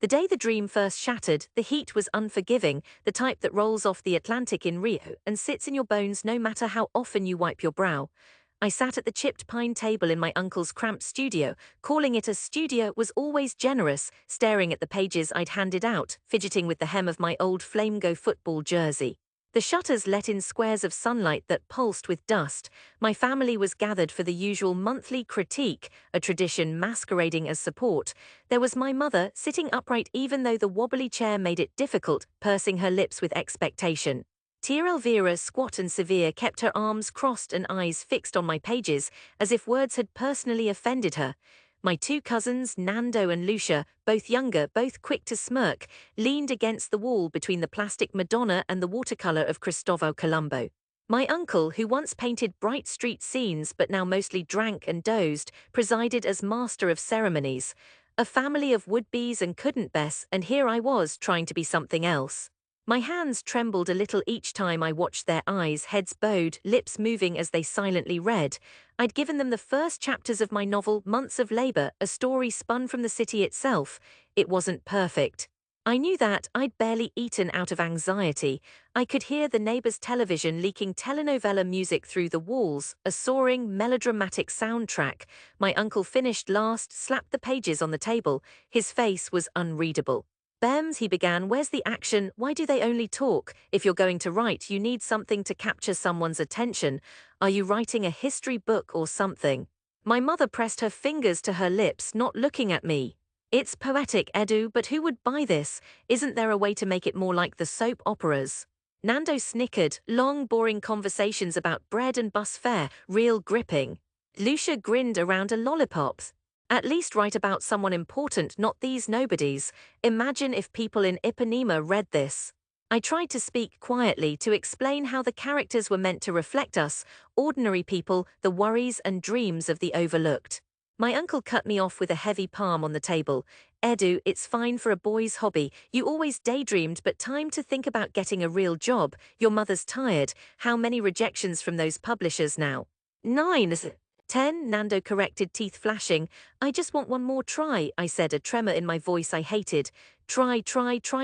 The day the dream first shattered, the heat was unforgiving, the type that rolls off the Atlantic in Rio and sits in your bones no matter how often you wipe your brow. I sat at the chipped pine table in my uncle's cramped studio. Calling it a studio was always generous, staring at the pages I'd handed out, fidgeting with the hem of my old Flamengo football jersey. The shutters let in squares of sunlight that pulsed with dust. My family was gathered for the usual monthly critique, a tradition masquerading as support. There was my mother, sitting upright even though the wobbly chair made it difficult, pursing her lips with expectation. Tia Elvira, squat and severe, kept her arms crossed and eyes fixed on my pages, as if words had personally offended her. My two cousins, Nando and Lucia, both younger, both quick to smirk, leaned against the wall between the plastic Madonna and the watercolor of Cristobal Colombo. My uncle, who once painted bright street scenes but now mostly drank and dozed, presided as master of ceremonies. A family of would-bes and couldn't-bes, and here I was trying to be something else. My hands trembled a little each time I watched their eyes, heads bowed, lips moving as they silently read. I'd given them the first chapters of my novel, Months of Labor, a story spun from the city itself. It wasn't perfect. I knew that. I'd barely eaten out of anxiety. I could hear the neighbor's television leaking telenovela music through the walls, a soaring, melodramatic soundtrack. My uncle finished last, slapped the pages on the table. His face was unreadable. "Bems," he began, "where's the action? Why do they only talk? If you're going to write, you need something to capture someone's attention. Are you writing a history book or something?" My mother pressed her fingers to her lips, not looking at me. "It's poetic, Edu, but who would buy this? Isn't there a way to make it more like the soap operas?" Nando snickered, long, boring conversations about bread and bus fare, real gripping. Lucia grinned around a lollipop. "At least write about someone important, not these nobodies. Imagine if people in Ipanema read this." I tried to speak quietly, to explain how the characters were meant to reflect us, ordinary people, the worries and dreams of the overlooked. My uncle cut me off with a heavy palm on the table. "Edu, it's fine for a boy's hobby. You always daydreamed, but time to think about getting a real job. Your mother's tired. How many rejections from those publishers now?" "9. 10, Nando corrected, teeth flashing. "I just want one more try," I said, a tremor in my voice I hated. Try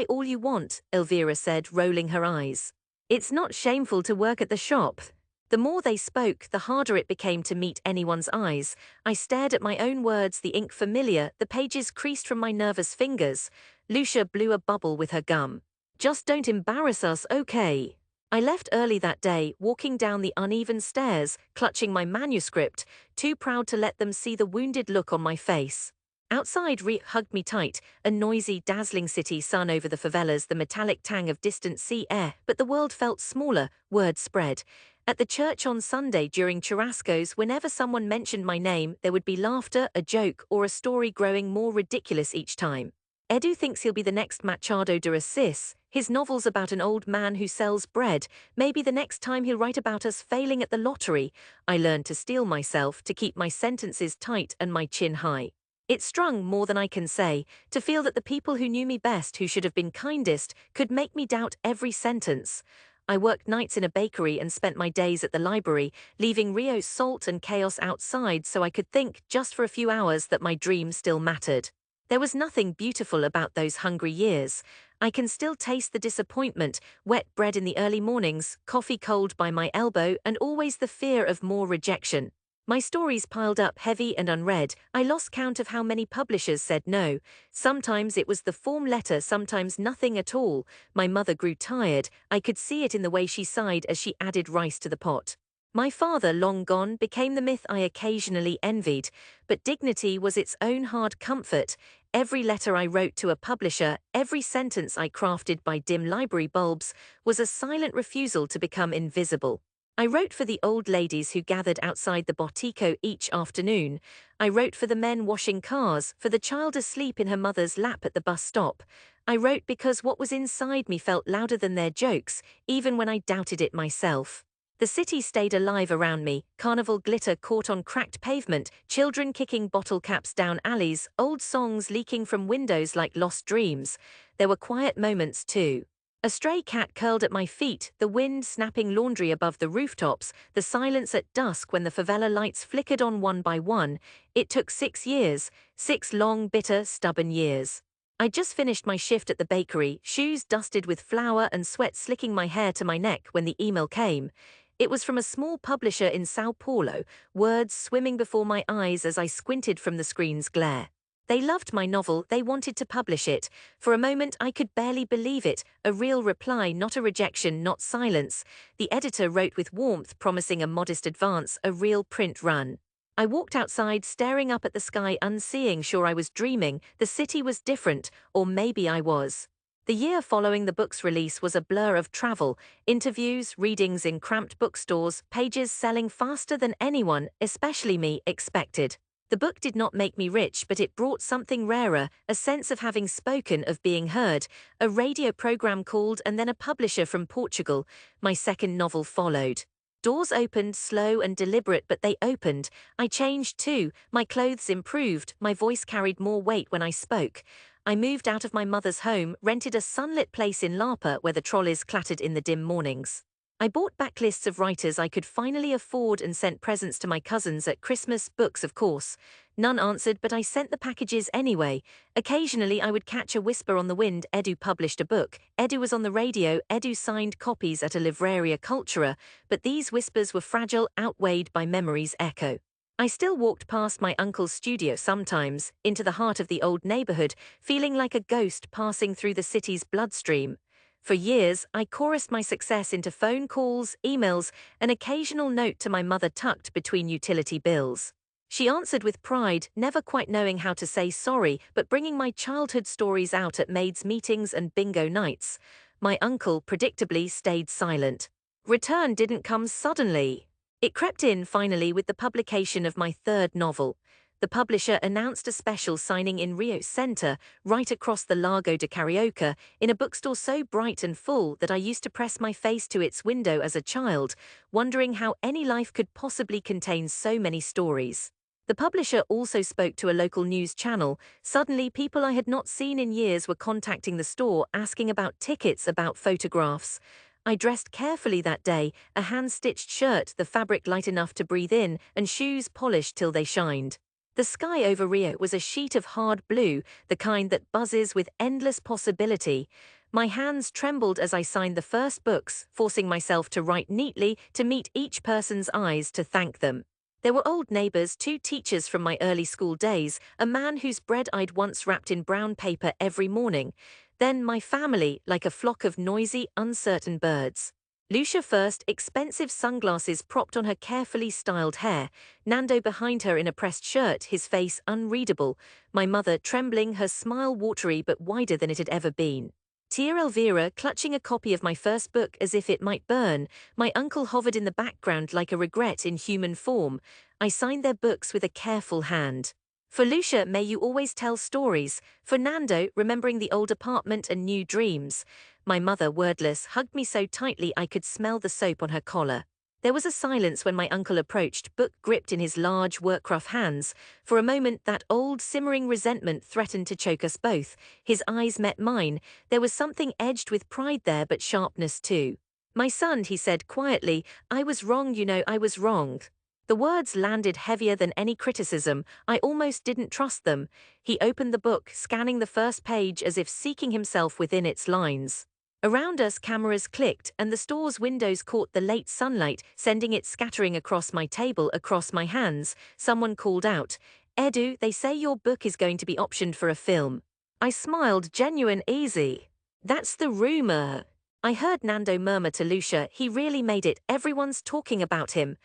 all you want," Elvira said, rolling her eyes. "It's not shameful to work at the shop." The more they spoke, the harder it became to meet anyone's eyes. I stared at my own words, the ink familiar, the pages creased from my nervous fingers. Lucia blew a bubble with her gum. "Just don't embarrass us, okay?" I left early that day, walking down the uneven stairs, clutching my manuscript, too proud to let them see the wounded look on my face. Outside, hugged me tight, a noisy, dazzling city, sun over the favelas, the metallic tang of distant sea air, but the world felt smaller, word spread. At the church on Sunday during churrascos, whenever someone mentioned my name, there would be laughter, a joke, or a story growing more ridiculous each time. "Edu thinks he'll be the next Machado de Assis. His novel's about an old man who sells bread. Maybe the next time he'll write about us failing at the lottery." I learned to steel myself, to keep my sentences tight and my chin high. It strung more than I can say, to feel that the people who knew me best, who should have been kindest, could make me doubt every sentence. I worked nights in a bakery and spent my days at the library, leaving Rio's salt and chaos outside so I could think, just for a few hours, that my dream still mattered. There was nothing beautiful about those hungry years. I can still taste the disappointment, wet bread in the early mornings, coffee cold by my elbow, and always the fear of more rejection. My stories piled up heavy and unread. I lost count of how many publishers said no. Sometimes it was the form letter, sometimes nothing at all. My mother grew tired. I could see it in the way she sighed as she added rice to the pot. My father, long gone, became the myth I occasionally envied, but dignity was its own hard comfort. Every letter I wrote to a publisher, every sentence I crafted by dim library bulbs, was a silent refusal to become invisible. I wrote for the old ladies who gathered outside the Botico each afternoon. I wrote for the men washing cars, for the child asleep in her mother's lap at the bus stop. I wrote because what was inside me felt louder than their jokes, even when I doubted it myself. The city stayed alive around me, carnival glitter caught on cracked pavement, children kicking bottle caps down alleys, old songs leaking from windows like lost dreams. There were quiet moments too. A stray cat curled at my feet, the wind snapping laundry above the rooftops, the silence at dusk when the favela lights flickered on one by one. It took 6 years, 6 long, bitter, stubborn years. I'd just finished my shift at the bakery, shoes dusted with flour and sweat slicking my hair to my neck when the email came. It was from a small publisher in São Paulo, words swimming before my eyes as I squinted from the screen's glare. They loved my novel, they wanted to publish it. For a moment I could barely believe it, a real reply, not a rejection, not silence. The editor wrote with warmth, promising a modest advance, a real print run. I walked outside, staring up at the sky, unseeing, sure I was dreaming. The city was different, or maybe I was. The year following the book's release was a blur of travel, interviews, readings in cramped bookstores, pages selling faster than anyone, especially me, expected. The book did not make me rich, but it brought something rarer, a sense of having spoken, of being heard. A radio program called, and then a publisher from Portugal. My second novel followed. Doors opened, slow and deliberate, but they opened. I changed too. My clothes improved. My voice carried more weight when I spoke. I moved out of my mother's home, rented a sunlit place in Lapa where the trolleys clattered in the dim mornings. I bought backlists of writers I could finally afford and sent presents to my cousins at Christmas, books of course. None answered, but I sent the packages anyway. Occasionally I would catch a whisper on the wind, Edu published a book, Edu was on the radio, Edu signed copies at a Livraria Cultura, but these whispers were fragile, outweighed by memory's echo. I still walked past my uncle's studio sometimes, into the heart of the old neighborhood, feeling like a ghost passing through the city's bloodstream. For years, I chorused my success into phone calls, emails, an occasional note to my mother tucked between utility bills. She answered with pride, never quite knowing how to say sorry, but bringing my childhood stories out at maids' meetings and bingo nights. My uncle, predictably, stayed silent. Return didn't come suddenly. It crept in finally with the publication of my third novel. The publisher announced a special signing in Rio Center, right across the Lago de Carioca, in a bookstore so bright and full that I used to press my face to its window as a child, wondering how any life could possibly contain so many stories. The publisher also spoke to a local news channel. Suddenly, people I had not seen in years were contacting the store, asking about tickets, about photographs. I dressed carefully that day, a hand-stitched shirt, the fabric light enough to breathe in, and shoes polished till they shined. The sky over Rio was a sheet of hard blue, the kind that buzzes with endless possibility. My hands trembled as I signed the first books, forcing myself to write neatly, to meet each person's eyes, to thank them. There were old neighbors, 2 teachers from my early school days, a man whose bread I'd once wrapped in brown paper every morning. Then my family, like a flock of noisy, uncertain birds. Lucia first, expensive sunglasses propped on her carefully styled hair. Nando behind her in a pressed shirt, his face unreadable. My mother trembling, her smile watery but wider than it had ever been. Tia Elvira clutching a copy of my first book as if it might burn. My uncle hovered in the background like a regret in human form. I signed their books with a careful hand. For Lucia, may you always tell stories. For Nando, remembering the old apartment and new dreams. My mother, wordless, hugged me so tightly I could smell the soap on her collar. There was a silence when my uncle approached, book gripped in his large, work-rough hands. For a moment, that old, simmering resentment threatened to choke us both. His eyes met mine. There was something edged with pride there, but sharpness too. My son, he said quietly, I was wrong, you know, I was wrong. The words landed heavier than any criticism. I almost didn't trust them. He opened the book, scanning the first page as if seeking himself within its lines. Around us, cameras clicked, and the store's windows caught the late sunlight, sending it scattering across my table, across my hands. Someone called out, Edu, they say your book is going to be optioned for a film. I smiled, genuine, easy. That's the rumor. I heard Nando murmur to Lucia, he really made it, everyone's talking about him.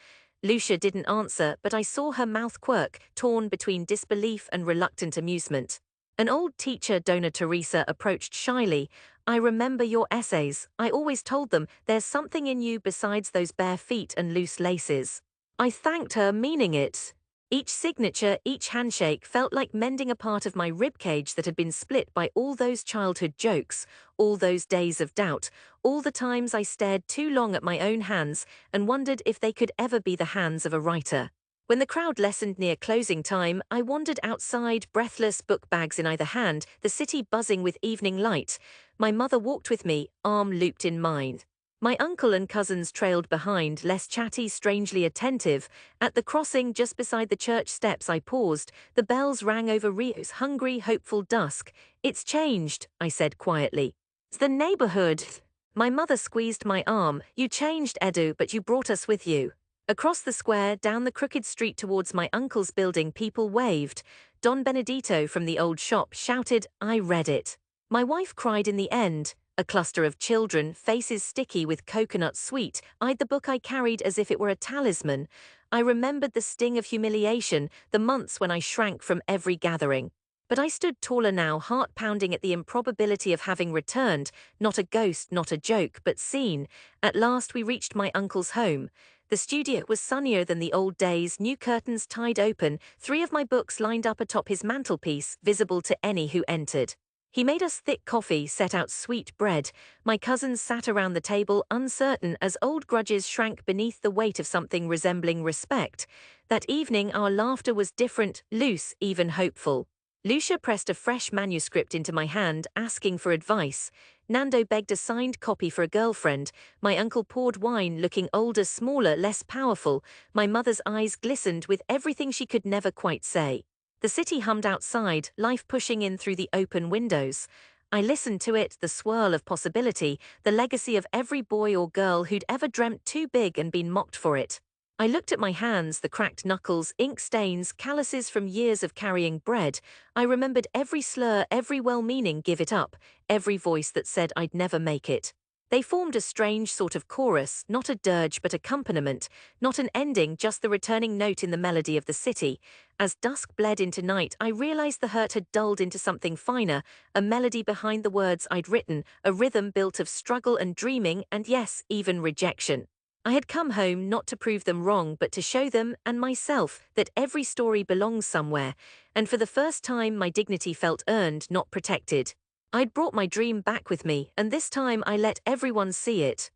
Lucia didn't answer, but I saw her mouth quirk, torn between disbelief and reluctant amusement. An old teacher, Dona Teresa, approached shyly. I remember your essays. I always told them, there's something in you besides those bare feet and loose laces. I thanked her, meaning it. Each signature, each handshake felt like mending a part of my ribcage that had been split by all those childhood jokes, all those days of doubt, all the times I stared too long at my own hands and wondered if they could ever be the hands of a writer. When the crowd lessened near closing time, I wandered outside, breathless, book bags in either hand, the city buzzing with evening light. My mother walked with me, arm looped in mine. My uncle and cousins trailed behind, less chatty, strangely attentive. At the crossing just beside the church steps I paused. The bells rang over Rio's hungry, hopeful dusk. "It's changed," I said quietly. "It's the neighborhood." My mother squeezed my arm. "You changed, Edu, but you brought us with you." Across the square, down the crooked street towards my uncle's building, people waved. Don Benedito from the old shop shouted, "I read it." My wife cried in the end. A cluster of children, faces sticky with coconut sweet, eyed the book I carried as if it were a talisman. I remembered the sting of humiliation, the months when I shrank from every gathering. But I stood taller now, heart pounding at the improbability of having returned, not a ghost, not a joke, but seen. At last we reached my uncle's home. The studio was sunnier than the old days, new curtains tied open, 3 of my books lined up atop his mantelpiece, visible to any who entered. He made us thick coffee, set out sweet bread. My cousins sat around the table, uncertain as old grudges shrank beneath the weight of something resembling respect. That evening our laughter was different, loose, even hopeful. Lucia pressed a fresh manuscript into my hand, asking for advice. Nando begged a signed copy for a girlfriend. My uncle poured wine, looking older, smaller, less powerful. My mother's eyes glistened with everything she could never quite say. The city hummed outside, life pushing in through the open windows. I listened to it, the swirl of possibility, the legacy of every boy or girl who'd ever dreamt too big and been mocked for it. I looked at my hands, the cracked knuckles, ink stains, calluses from years of carrying bread. I remembered every slur, every well-meaning "give it up," every voice that said I'd never make it. They formed a strange sort of chorus, not a dirge but accompaniment, not an ending, just the returning note in the melody of the city. As dusk bled into night, I realized the hurt had dulled into something finer, a melody behind the words I'd written, a rhythm built of struggle and dreaming, and yes, even rejection. I had come home not to prove them wrong, but to show them, and myself, that every story belongs somewhere, and for the first time my dignity felt earned, not protected. I'd brought my dream back with me, and this time I let everyone see it.